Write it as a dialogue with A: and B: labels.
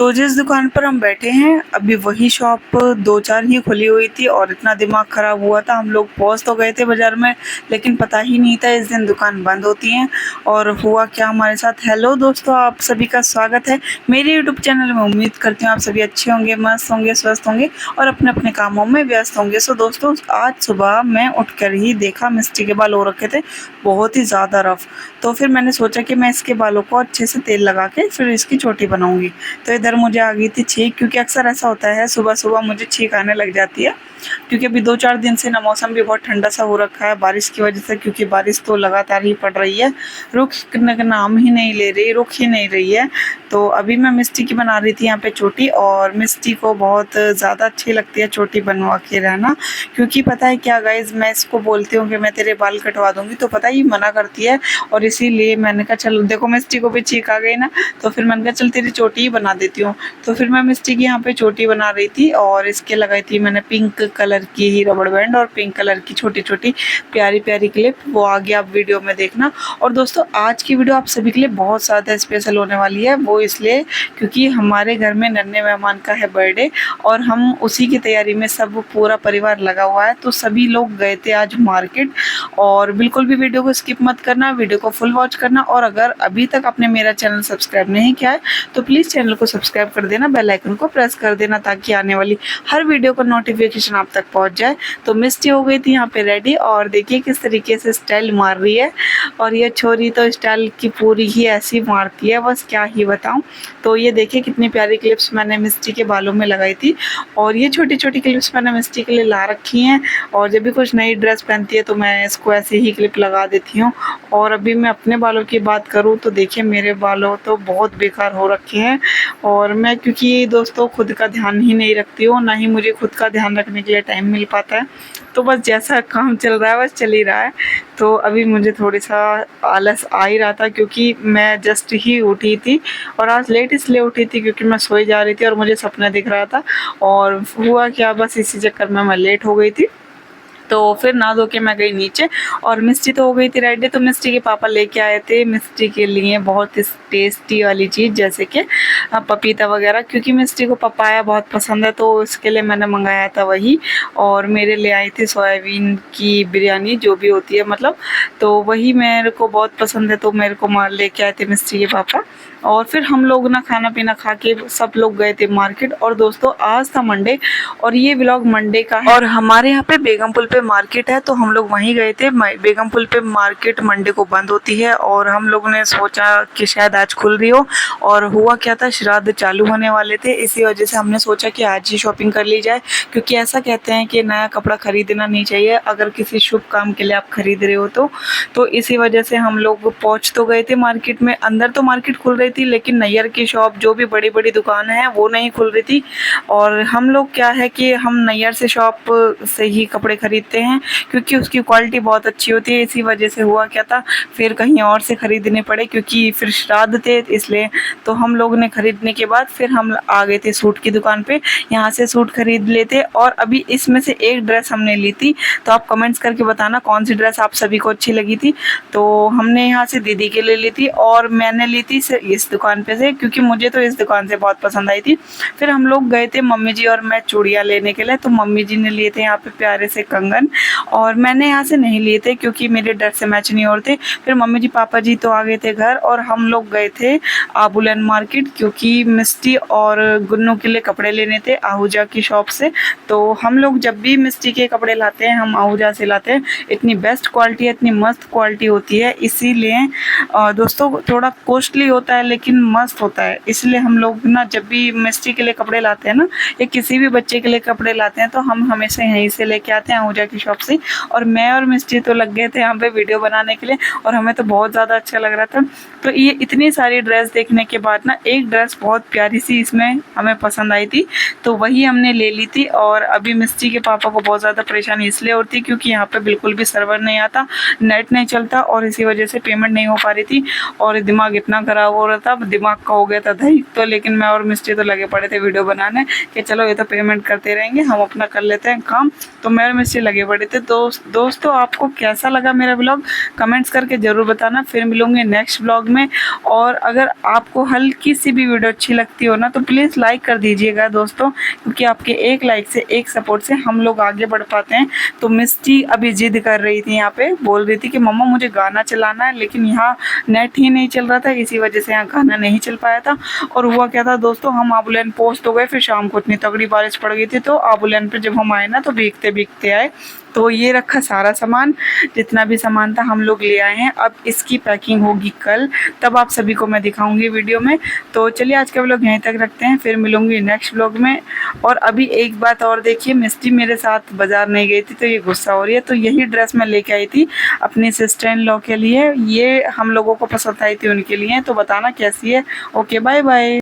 A: तो जिस दुकान पर हम बैठे हैं अभी वही शॉप 2-4 ही खुली हुई थी और इतना दिमाग ख़राब हुआ था। हम लोग पहुँच तो गए थे बाज़ार में, लेकिन पता ही नहीं था इस दिन दुकान बंद होती हैं। और हुआ क्या हमारे साथ। हेलो दोस्तों, आप सभी का स्वागत है मेरे यूट्यूब चैनल में। उम्मीद करती हूँ आप सभी अच्छे होंगे, मस्त होंगे, स्वस्थ होंगे और अपने अपने कामों में व्यस्त होंगे। सो दोस्तों, आज सुबह मैं उठकर ही देखा मिस्टी के बाल हो रखे थे बहुत ही ज़्यादा रफ़। तो फिर मैंने सोचा कि मैं इसके बालों को अच्छे से तेल लगा के फिर इसकी चोटी बनाऊंगी। तो इधर मुझे आ गई थी छींक, क्योंकि अक्सर ऐसा होता है सुबह सुबह मुझे छींक आने लग जाती है, क्योंकि अभी 2-4 दिन से ना मौसम भी बहुत ठंडा सा हो रखा है बारिश की वजह से। क्योंकि बारिश तो लगातार ही पड़ रही है, रुकने का नाम ही नहीं ले रही, रुक ही नहीं रही है। तो अभी मैं मिस्टी की बना रही थी यहाँ पे चोटी, और मिस्टी को बहुत ज़्यादा अच्छी लगती है चोटी बनवा के रहना। क्योंकि पता है क्या गाइज, मैं इसको बोलती हूँ कि मैं तेरे बाल कटवा दूँगी, तो पता ही मना करती है। और इसीलिए मैंने कहा चलो, देखो मिस्टी को भी छींक आ गई ना, तो फिर मैंने कहा चल तेरी चोटी ही बना देती हूँ। तो फिर मैं मिस्टी की यहाँ पे चोटी बना रही थी, और इसके लगाई थी मैंने पिंक कलर की ही रबड़ बैंड और पिंक कलर की छोटी छोटी प्यारी प्यारी क्लिप। वो आगे आप वीडियो में देखना। और दोस्तों, आज की वीडियो आप सभी के लिए बहुत ज़्यादा स्पेशल होने वाली है। वो इसलिए क्योंकि हमारे घर में नन्हे मेहमान का है बर्थडे, और हम उसी की तैयारी में सब पूरा परिवार लगा हुआ है। तो सभी लोग गए थे आज मार्केट, और बिल्कुल भी वीडियो को स्किप मत करना, वीडियो को फुल वॉच करना। और अगर अभी तक आपने मेरा चैनल सब्सक्राइब नहीं किया है तो प्लीज़ चैनल को सब्सक्राइब कर देना, बेल आइकन को प्रेस कर देना, ताकि आने वाली हर वीडियो का नोटिफिकेशन आप तक पहुंच जाए। तो मिस्टी हो गई थी यहाँ पे रेडी, और देखिए किस तरीके से स्टाइल मार रही है। और ये छोरी तो स्टाइल की पूरी ही ऐसी मारती है, बस क्या ही बताऊं। तो ये देखिए कितनी प्यारी क्लिप्स मैंने मिस्टी के बालों में लगाई थी, और ये छोटी छोटी क्लिप्स मैंने मिस्टी के लिए ला रखी हैं। और जब भी कुछ नई ड्रेस पहनती है तो मैं इसको ऐसे ही क्लिप लगा देती हूँ। और अभी मैं अपने बालों की बात करूँ तो देखिए मेरे बालों तो बहुत बेकार हो रखे हैं। और मैं क्योंकि दोस्तों खुद का ध्यान ही नहीं रखती हूँ, ना ही मुझे खुद का ध्यान रखने के लिए टाइम मिल पाता है। तो बस जैसा काम चल रहा है बस चल ही रहा है। तो अभी मुझे थोड़ी सा आलस आ ही रहा था, क्योंकि मैं जस्ट ही उठी थी, और आज लेट इसलिए उठी थी क्योंकि मैं सोई जा रही थी और मुझे सपना दिख रहा था। और हुआ क्या, बस इसी चक्कर में मैं लेट हो गई थी। तो फिर नहा धो के मैं गई नीचे, और मिस्टी तो हो गई थी रेडी। तो मिस्टी के पापा लेके आए थे मिस्टी के लिए बहुत टेस्टी वाली चीज़, जैसे कि पपीता वगैरह, क्योंकि मिस्टी को पपाया बहुत पसंद है, तो उसके लिए मैंने मंगाया था वही। और मेरे ले आई थी सोयाबीन की बिरयानी, जो भी होती है मतलब, तो वही मेरे को बहुत पसंद है, तो मेरे को लेके आए थे मिस्टी के पापा। और फिर हम लोग ना खाना पीना खा के सब लोग गए थे मार्केट। और दोस्तों, आज था मंडे, और ये व्लॉग मंडे का है, और हमारे यहाँ पे बेगम पुल पे मार्केट है, तो हम लोग वहीं गए थे। बेगम पुल पे मार्केट मंडे को बंद होती है, और हम लोगों ने सोचा कि शायद आज खुल रही हो। और हुआ क्या था, श्राद्ध चालू होने वाले थे, इसी वजह से हमने सोचा कि आज ही शॉपिंग कर ली जाए। क्योंकि ऐसा कहते हैं कि नया कपड़ा खरीदना नहीं चाहिए अगर किसी शुभ काम के लिए आप खरीद रहे हो तो इसी वजह से हम लोग पहुँच तो गए थे मार्केट में। अंदर तो मार्केट खुल रही थी, लेकिन नैयर की शॉप, जो भी बड़ी बड़ी दुकानें हैं, वो नहीं खुल रही थी। और हम लोग क्या है कि हम नैयर से शॉप से ही कपड़े खरीदते हैं, क्योंकि उसकी क्वालिटी बहुत अच्छी होती है। इसी वजह से हुआ क्या था, फिर कहीं और से ख़रीदने पड़े, क्योंकि फिर श्राद्ध थे इसलिए। तो हम लोग ने ख़रीदने के बाद फिर हम आ गए थे सूट की दुकान पे, यहाँ से सूट खरीद लेते। और अभी इसमें से एक ड्रेस हमने ली थी, तो आप कमेंट्स करके बताना कौन सी ड्रेस आप सभी को अच्छी लगी थी। तो हमने यहाँ से दीदी के लिए ली थी, और मैंने ली थी इस दुकान पे से, क्योंकि मुझे तो इस दुकान से बहुत पसंद आई थी। फिर हम लोग गए थे मम्मी जी और मैं चूड़ियाँ लेने के लिए, तो मम्मी जी ने लिए थे यहाँ पे प्यारे से कंगन, और मैंने यहाँ से नहीं लिए थे क्योंकि मेरे डर से मैच नहीं हो रहे थे। फिर मम्मी जी पापा जी तो आ गए थे घर, और हम लोग गए थे आबूलन मार्केट, क्योंकि मिस्टी और गुन्नू के लिए कपड़े लेने थे आहूजा की शॉप से। तो हम लोग जब भी मिस्टी के कपड़े लाते हैं हम आहूजा से लाते हैं, इतनी बेस्ट क्वालिटी है, इतनी मस्त क्वालिटी होती है। इसीलिए दोस्तों थोड़ा कॉस्टली होता है लेकिन मस्त होता है, इसलिए हम लोग ना जब भी मिस्टी के लिए कपड़े लाते हैं ना, या किसी भी बच्चे के लिए कपड़े लाते हैं, तो हम हमेशा यहीं से लेके आते हैं आहूजा की शॉप से। और मैं और मिस्टी तो लग गए थे यहाँ पे वीडियो बनाने के लिए, और हमें तो बहुत ज़्यादा अच्छा लग रहा था। तो ये इतनी सारी ड्रेस देखने के बाद ना एक ड्रेस बहुत प्यारी सी इसमें हमें पसंद आई थी, तो वही हमने ले ली थी। और अभी मिस्टी के पापा को बहुत ज़्यादा परेशानी इसलिए होती है क्योंकि यहाँ पे बिल्कुल भी सर्वर नहीं आता, नेट नहीं चलता, और इसी वजह से पेमेंट नहीं हो पा रही थी। और दिमाग इतना ख़राब हो रहा था, दिमाग का हो गया था दही। तो लेकिन मैं और मिस्टी तो लगे पड़े थे वीडियो बनाने कि चलो ये तो पेमेंट करते रहेंगे, हम अपना कर लेते हैं काम। तो मैं और मिस्टी लगे पड़े थे। तो दोस्तों आपको कैसा लगा मेरा ब्लॉग कमेंट्स करके ज़रूर बताना। फिर मिलूँगी नेक्स्ट ब्लॉग में। और अगर आपको हल्की सी भी वीडियो अच्छी लगती हो ना तो प्लीज़ लाइक कर दीजिएगा दोस्तों, क्योंकि आपके एक लाइक से, एक सपोर्ट से हम लोग आगे बढ़ पाते हैं। तो मिस्टी अभी जिद कर रही थी, यहाँ पे बोल रही थी कि मम्मा मुझे गाना चलाना है, लेकिन यहाँ नेट ही नहीं चल रहा था, इसी वजह से यहाँ गाना नहीं चल पाया था। और हुआ क्या था दोस्तों, हम आबूलेन पहुंच तो गए, फिर शाम को इतनी तगड़ी बारिश पड़ गई थी, तो आबूलेन पे जब हम आए ना तो भीगते भीगते आए। तो ये रखा सारा सामान, जितना भी सामान था हम लोग ले आए हैं। अब इसकी पैकिंग होगी कल, तब आप सभी को मैं दिखाऊंगी वीडियो में। तो चलिए आज का व्लॉग यहीं तक रखते हैं, फिर मिलूंगी नेक्स्ट व्लॉग में। और अभी एक बात और देखिए, मिस्टी मेरे साथ बाजार नहीं गई थी तो ये गुस्सा हो रही है। तो यही ड्रेस मैं लेके आई थी अपनी सिस्टर इन लॉ के लिए, ये हम लोगों को पसंद आई थी उनके लिए। तो बताना कैसी है। Okay bye bye.